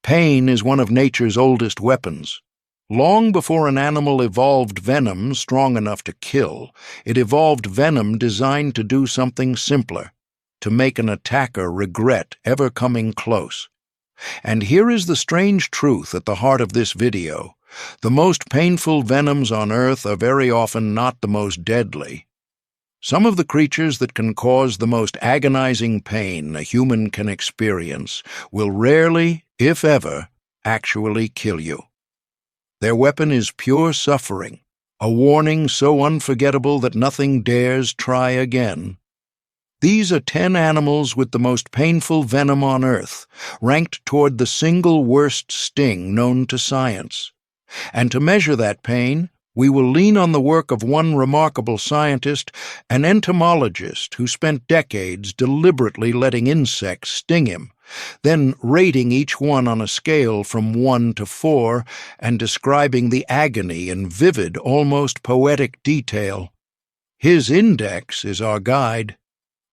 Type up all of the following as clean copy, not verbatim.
Pain is one of nature's oldest weapons. Long before an animal evolved venom strong enough to kill, it evolved venom designed to do something simpler, to make an attacker regret ever coming close. And here is the strange truth at the heart of this video. The most painful venoms on Earth are very often not the most deadly. Some of the creatures that can cause the most agonizing pain a human can experience will rarely, if ever, actually kill you. Their weapon is pure suffering, a warning so unforgettable that nothing dares try again. These are 10 animals with the most painful venom on Earth, ranked toward the single worst sting known to science. And to measure that pain, we will lean on the work of one remarkable scientist, an entomologist who spent decades deliberately letting insects sting him, then rating each one on a scale from 1 to 4 and describing the agony in vivid, almost poetic detail. His index is our guide,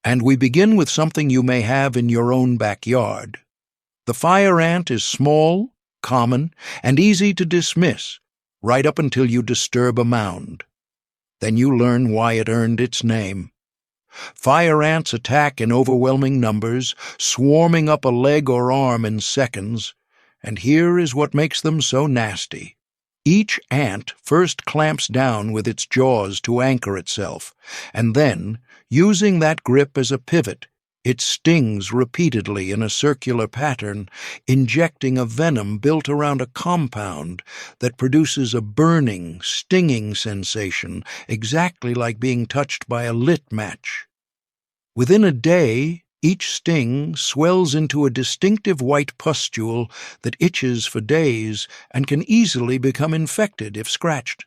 and we begin with something you may have in your own backyard. The fire ant is small, common, and easy to dismiss, right up until you disturb a mound. Then you learn why it earned its name. Fire ants attack in overwhelming numbers, swarming up a leg or arm in seconds, and here is what makes them so nasty. Each ant first clamps down with its jaws to anchor itself, and then, using that grip as a pivot, it stings repeatedly in a circular pattern, injecting a venom built around a compound that produces a burning, stinging sensation, exactly like being touched by a lit match. Within a day, each sting swells into a distinctive white pustule that itches for days and can easily become infected if scratched.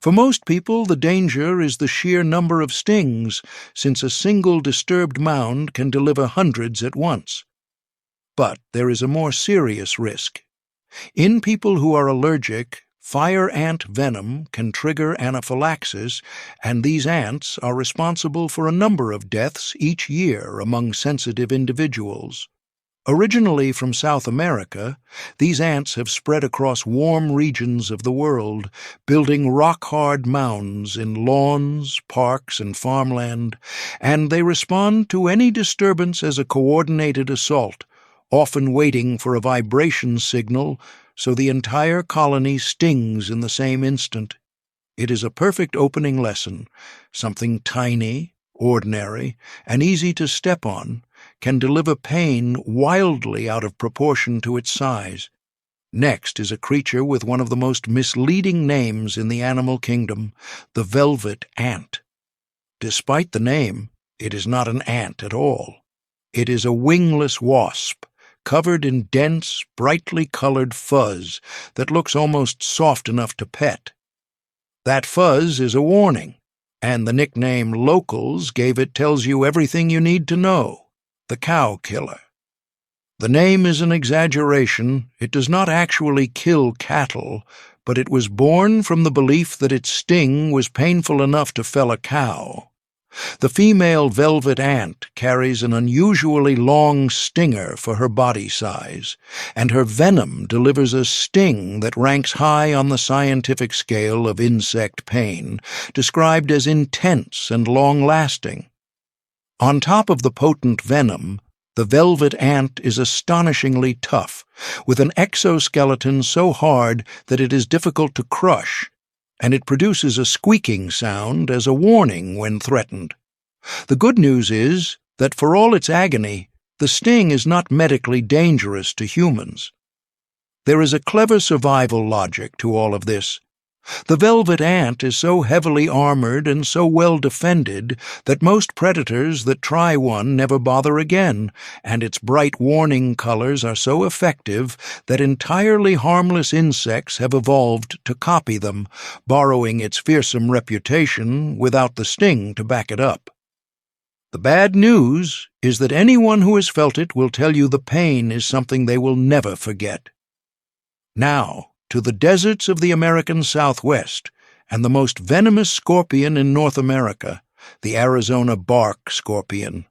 For most people, the danger is the sheer number of stings, since a single disturbed mound can deliver hundreds at once. But there is a more serious risk. In people who are allergic, fire ant venom can trigger anaphylaxis, and these ants are responsible for a number of deaths each year among sensitive individuals. Originally from South America, these ants have spread across warm regions of the world, building rock-hard mounds in lawns, parks, and farmland, and they respond to any disturbance as a coordinated assault, often waiting for a vibration signal so the entire colony stings in the same instant. It is a perfect opening lesson. Something tiny, ordinary, and easy to step on can deliver pain wildly out of proportion to its size. Next is a creature with one of the most misleading names in the animal kingdom, the velvet ant. Despite the name, it is not an ant at all. It is a wingless wasp, covered in dense, brightly colored fuzz that looks almost soft enough to pet. That fuzz is a warning, and the nickname locals gave it tells you everything you need to know. The cow killer. The name is an exaggeration. It does not actually kill cattle, but it was born from the belief that its sting was painful enough to fell a cow. The female velvet ant carries an unusually long stinger for her body size, and her venom delivers a sting that ranks high on the scientific scale of insect pain, described as intense and long-lasting. On top of the potent venom, the velvet ant is astonishingly tough, with an exoskeleton so hard that it is difficult to crush, and it produces a squeaking sound as a warning when threatened. The good news is that for all its agony, the sting is not medically dangerous to humans. There is a clever survival logic to all of this. The velvet ant is so heavily armored and so well defended that most predators that try one never bother again, and its bright warning colors are so effective that entirely harmless insects have evolved to copy them, borrowing its fearsome reputation without the sting to back it up. The bad news is that anyone who has felt it will tell you the pain is something they will never forget. Now, to the deserts of the American Southwest, and the most venomous scorpion in North America, the Arizona bark scorpion.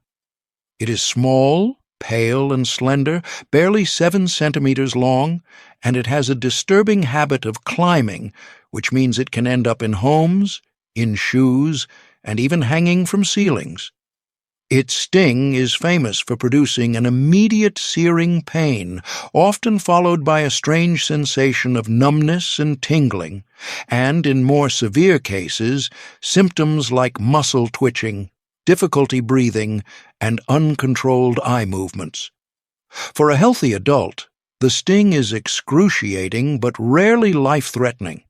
It is small, pale and slender, barely 7 centimeters long, and it has a disturbing habit of climbing, which means it can end up in homes, in shoes, and even hanging from ceilings. Its sting is famous for producing an immediate searing pain, often followed by a strange sensation of numbness and tingling, and in more severe cases, symptoms like muscle twitching, difficulty breathing, and uncontrolled eye movements. For a healthy adult, the sting is excruciating but rarely life-threatening.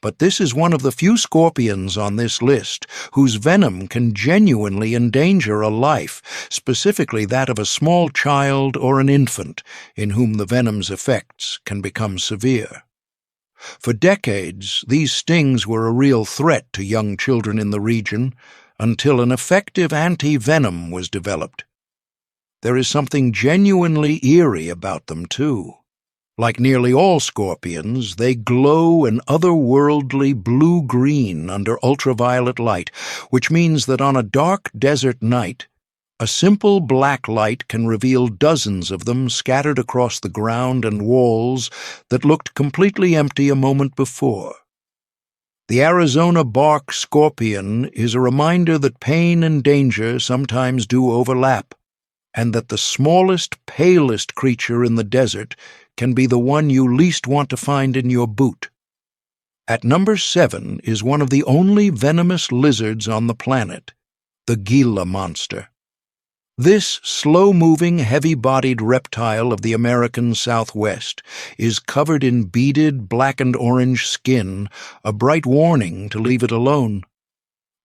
But this is one of the few scorpions on this list whose venom can genuinely endanger a life, specifically that of a small child or an infant, in whom the venom's effects can become severe. For decades, these stings were a real threat to young children in the region, until an effective anti-venom was developed. There is something genuinely eerie about them, too. Like nearly all scorpions, they glow an otherworldly blue-green under ultraviolet light, which means that on a dark desert night, a simple black light can reveal dozens of them scattered across the ground and walls that looked completely empty a moment before. The Arizona bark scorpion is a reminder that pain and danger sometimes do overlap, and that the smallest, palest creature in the desert can be the one you least want to find in your boot. At number 7 is one of the only venomous lizards on the planet, the Gila monster. This slow-moving, heavy-bodied reptile of the American Southwest is covered in beaded black and orange skin, a bright warning to leave it alone.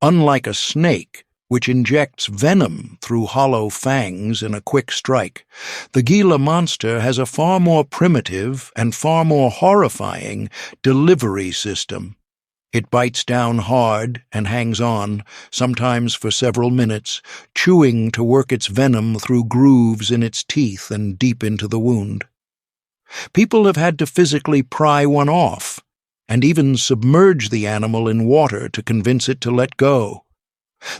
Unlike a snake, which injects venom through hollow fangs in a quick strike, the Gila monster has a far more primitive and far more horrifying delivery system. It bites down hard and hangs on, sometimes for several minutes, chewing to work its venom through grooves in its teeth and deep into the wound. People have had to physically pry one off, and even submerge the animal in water to convince it to let go.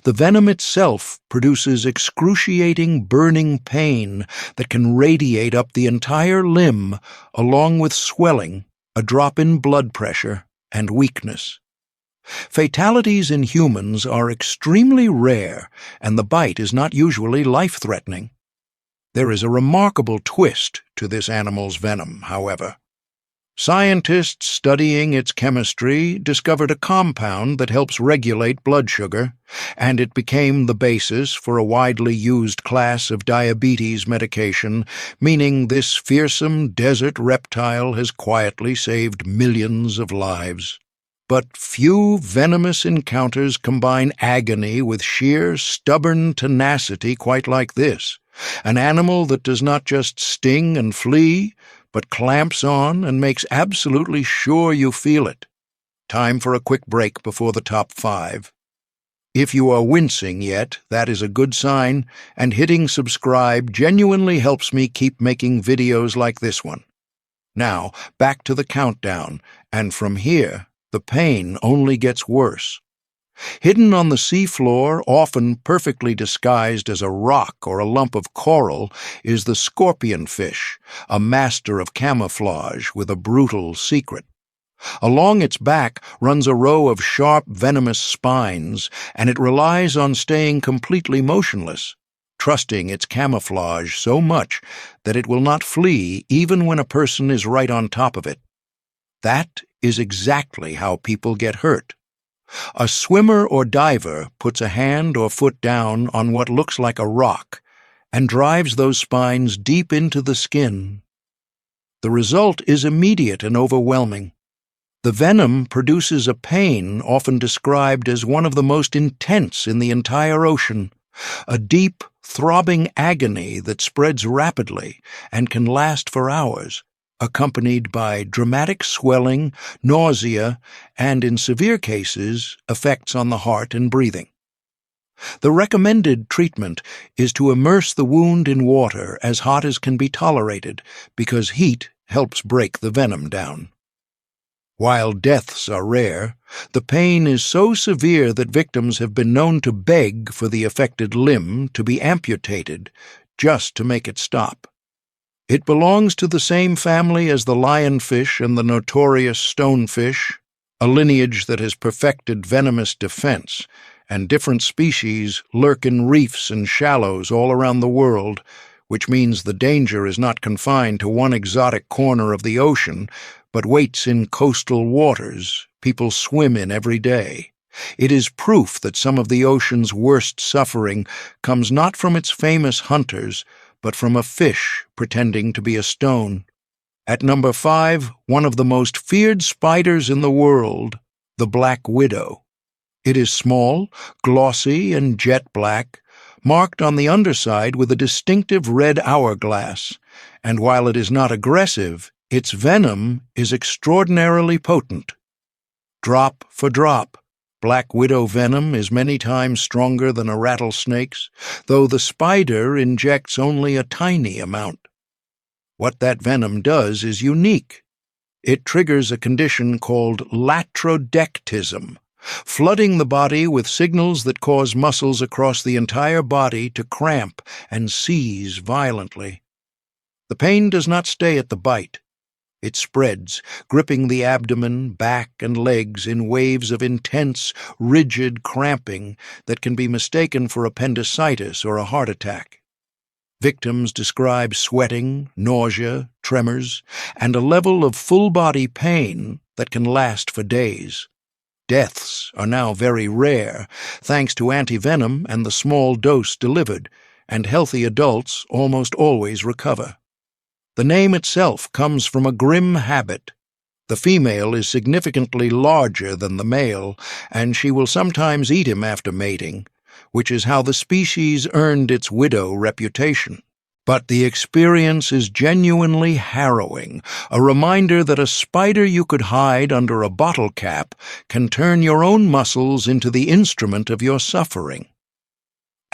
The venom itself produces excruciating burning pain that can radiate up the entire limb, along with swelling, a drop in blood pressure, and weakness. Fatalities in humans are extremely rare, and the bite is not usually life-threatening. There is a remarkable twist to this animal's venom, however. Scientists studying its chemistry discovered a compound that helps regulate blood sugar, and it became the basis for a widely used class of diabetes medication, meaning this fearsome desert reptile has quietly saved millions of lives. But few venomous encounters combine agony with sheer, stubborn tenacity quite like this. An animal that does not just sting and flee, but clamps on and makes absolutely sure you feel it. Time for a quick break before the top 5. If you are wincing yet, that is a good sign, and hitting subscribe genuinely helps me keep making videos like this one. Now, back to the countdown, and from here, the pain only gets worse. Hidden on the seafloor, often perfectly disguised as a rock or a lump of coral, is the scorpionfish, a master of camouflage with a brutal secret. Along its back runs a row of sharp, venomous spines, and it relies on staying completely motionless, trusting its camouflage so much that it will not flee even when a person is right on top of it. That is exactly how people get hurt. A swimmer or diver puts a hand or foot down on what looks like a rock and drives those spines deep into the skin. The result is immediate and overwhelming. The venom produces a pain often described as one of the most intense in the entire ocean, a deep, throbbing agony that spreads rapidly and can last for hours, accompanied by dramatic swelling, nausea, and, in severe cases, effects on the heart and breathing. The recommended treatment is to immerse the wound in water as hot as can be tolerated, because heat helps break the venom down. While deaths are rare, the pain is so severe that victims have been known to beg for the affected limb to be amputated just to make it stop. It belongs to the same family as the lionfish and the notorious stonefish, a lineage that has perfected venomous defense, and different species lurk in reefs and shallows all around the world, which means the danger is not confined to one exotic corner of the ocean, but waits in coastal waters people swim in every day. It is proof that some of the ocean's worst suffering comes not from its famous hunters, but from a fish pretending to be a stone. At number 5, one of the most feared spiders in the world, the black widow. It is small, glossy, and jet black, marked on the underside with a distinctive red hourglass, and while it is not aggressive, its venom is extraordinarily potent. Drop for drop, black widow venom is many times stronger than a rattlesnake's, though the spider injects only a tiny amount. What that venom does is unique. It triggers a condition called latrodectism, flooding the body with signals that cause muscles across the entire body to cramp and seize violently. The pain does not stay at the bite. It spreads, gripping the abdomen, back, and legs in waves of intense, rigid cramping that can be mistaken for appendicitis or a heart attack. Victims describe sweating, nausea, tremors, and a level of full-body pain that can last for days. Deaths are now very rare, thanks to antivenom and the small dose delivered, and healthy adults almost always recover. The name itself comes from a grim habit. The female is significantly larger than the male, and she will sometimes eat him after mating, which is how the species earned its widow reputation. But the experience is genuinely harrowing, a reminder that a spider you could hide under a bottle cap can turn your own muscles into the instrument of your suffering.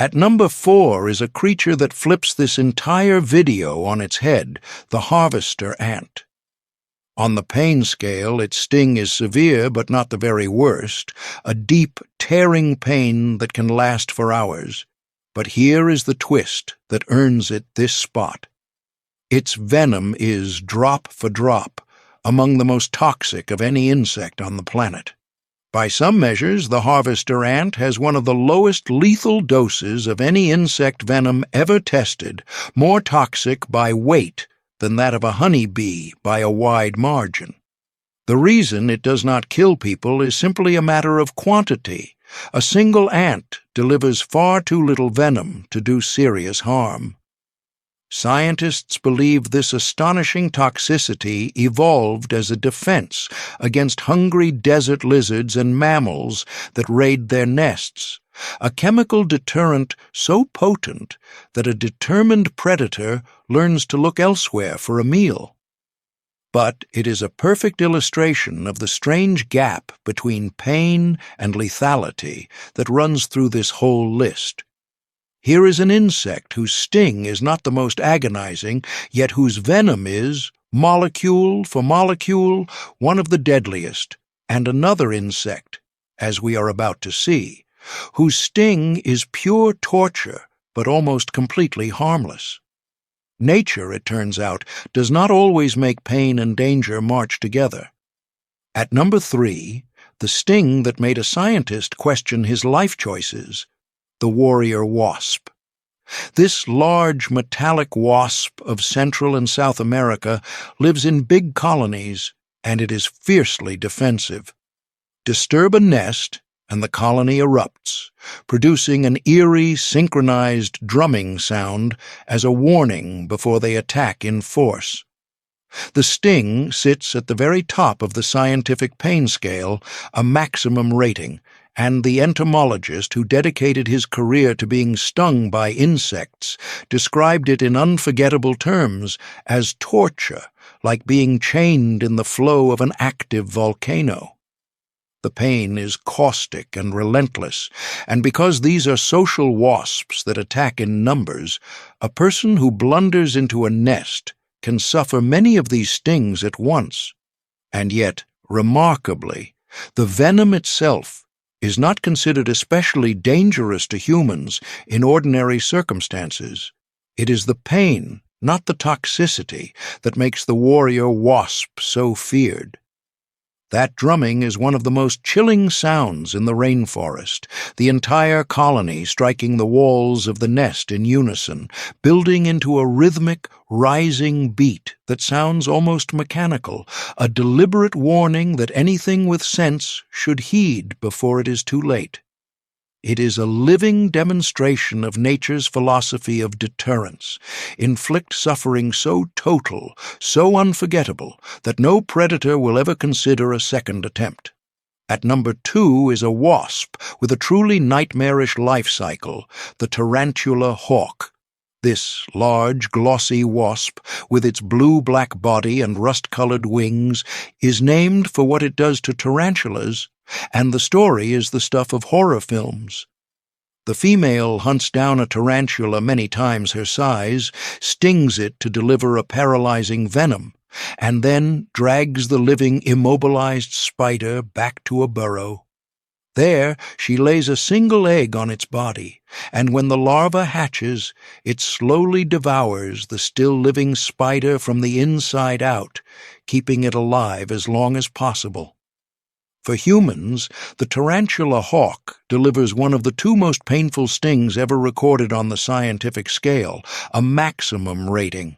At number 4 is a creature that flips this entire video on its head, the harvester ant. On the pain scale, its sting is severe but not the very worst, a deep, tearing pain that can last for hours. But here is the twist that earns it this spot. Its venom is, drop for drop, among the most toxic of any insect on the planet. By some measures, the harvester ant has one of the lowest lethal doses of any insect venom ever tested, more toxic by weight than that of a honeybee by a wide margin. The reason it does not kill people is simply a matter of quantity. A single ant delivers far too little venom to do serious harm. Scientists believe this astonishing toxicity evolved as a defense against hungry desert lizards and mammals that raid their nests, a chemical deterrent so potent that a determined predator learns to look elsewhere for a meal. But it is a perfect illustration of the strange gap between pain and lethality that runs through this whole list. Here is an insect whose sting is not the most agonizing, yet whose venom is, molecule for molecule, one of the deadliest, and another insect, as we are about to see, whose sting is pure torture but almost completely harmless. Nature, it turns out, does not always make pain and danger march together. At number 3, the sting that made a scientist question his life choices, the warrior wasp. This large metallic wasp of Central and South America lives in big colonies, and it is fiercely defensive. Disturb a nest, and the colony erupts, producing an eerie, synchronized drumming sound as a warning before they attack in force. The sting sits at the very top of the scientific pain scale, a maximum rating, and the entomologist who dedicated his career to being stung by insects described it in unforgettable terms as torture, like being chained in the flow of an active volcano. The pain is caustic and relentless, and because these are social wasps that attack in numbers, a person who blunders into a nest can suffer many of these stings at once. And yet, remarkably, the venom itself is not considered especially dangerous to humans in ordinary circumstances, It is the pain, not the toxicity, that makes the warrior wasp so feared. That drumming is one of the most chilling sounds in the rainforest, the entire colony striking the walls of the nest in unison, building into a rhythmic, rising beat that sounds almost mechanical, a deliberate warning that anything with sense should heed before it is too late. It is a living demonstration of nature's philosophy of deterrence. Inflict suffering so total, so unforgettable, that no predator will ever consider a second attempt. At number 2 is a wasp with a truly nightmarish life cycle, the tarantula hawk. This large, glossy wasp, with its blue-black body and rust-colored wings, is named for what it does to tarantulas, and the story is the stuff of horror films. The female hunts down a tarantula many times her size, stings it to deliver a paralyzing venom, and then drags the living immobilized spider back to a burrow. There she lays a single egg on its body, and when the larva hatches, it slowly devours the still-living spider from the inside out, keeping it alive as long as possible. For humans, the tarantula hawk delivers one of the 2 most painful stings ever recorded on the scientific scale, a maximum rating.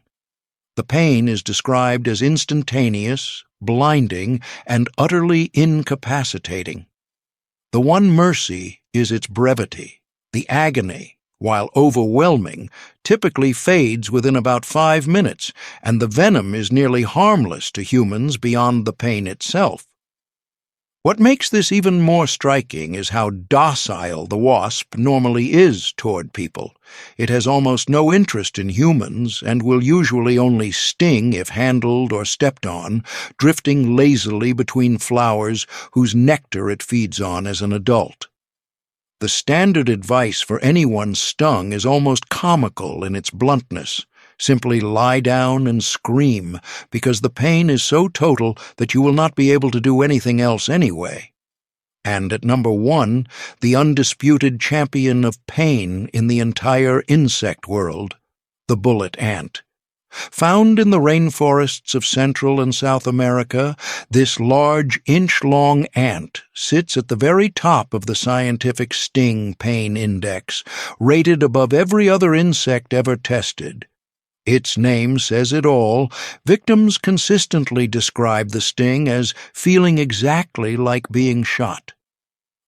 The pain is described as instantaneous, blinding, and utterly incapacitating. The one mercy is its brevity. The agony, while overwhelming, typically fades within about 5 minutes, and the venom is nearly harmless to humans beyond the pain itself. What makes this even more striking is how docile the wasp normally is toward people. It has almost no interest in humans and will usually only sting if handled or stepped on, drifting lazily between flowers whose nectar it feeds on as an adult. The standard advice for anyone stung is almost comical in its bluntness. Simply lie down and scream, because the pain is so total that you will not be able to do anything else anyway. And at number 1, the undisputed champion of pain in the entire insect world, the bullet ant. Found in the rainforests of Central and South America, this large, inch-long ant sits at the very top of the scientific sting pain index, rated above every other insect ever tested. Its name says it all. Victims consistently describe the sting as feeling exactly like being shot.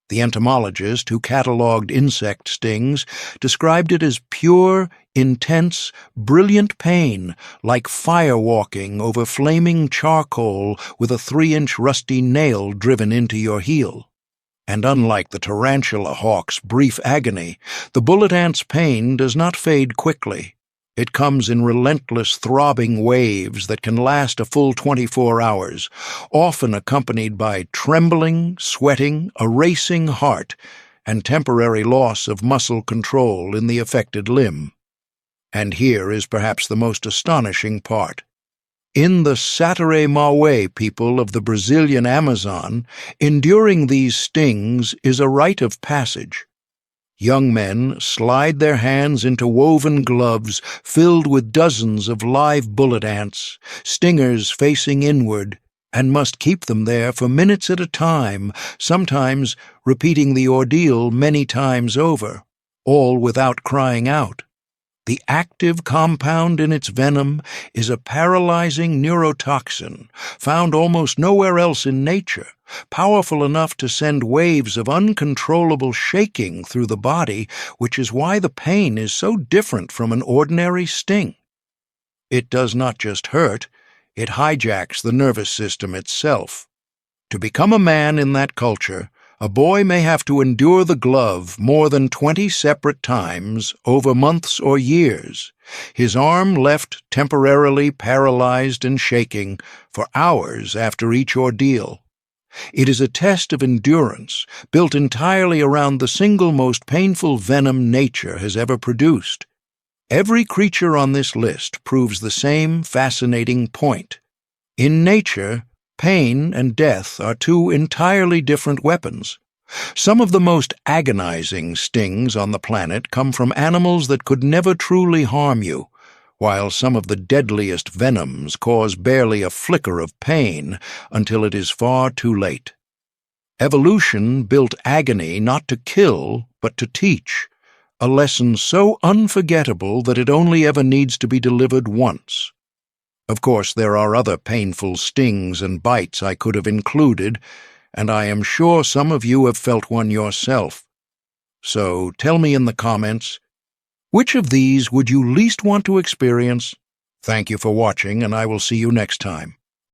The entomologist who catalogued insect stings described it as pure, intense, brilliant pain, like firewalking over flaming charcoal with a 3-inch rusty nail driven into your heel. And unlike the tarantula hawk's brief agony, the bullet ant's pain does not fade quickly. It comes in relentless, throbbing waves that can last a full 24 hours, often accompanied by trembling, sweating, a racing heart, and temporary loss of muscle control in the affected limb. And here is perhaps the most astonishing part. In the Satere-Mawe people of the Brazilian Amazon, enduring these stings is a rite of passage. Young men slide their hands into woven gloves filled with dozens of live bullet ants, stingers facing inward, and must keep them there for minutes at a time, sometimes repeating the ordeal many times over, all without crying out. The active compound in its venom is a paralyzing neurotoxin found almost nowhere else in nature, powerful enough to send waves of uncontrollable shaking through the body, which is why the pain is so different from an ordinary sting. It does not just hurt, it hijacks the nervous system itself. To become a man in that culture, a boy may have to endure the glove more than 20 separate times over months or years, his arm left temporarily paralyzed and shaking for hours after each ordeal. It is a test of endurance built entirely around the single most painful venom nature has ever produced. Every creature on this list proves the same fascinating point. In nature, pain and death are 2 entirely different weapons. Some of the most agonizing stings on the planet come from animals that could never truly harm you, while some of the deadliest venoms cause barely a flicker of pain until it is far too late. Evolution built agony not to kill, but to teach, a lesson so unforgettable that it only ever needs to be delivered once. Of course, there are other painful stings and bites I could have included, and I am sure some of you have felt one yourself. So tell me in the comments, which of these would you least want to experience? Thank you for watching, and I will see you next time.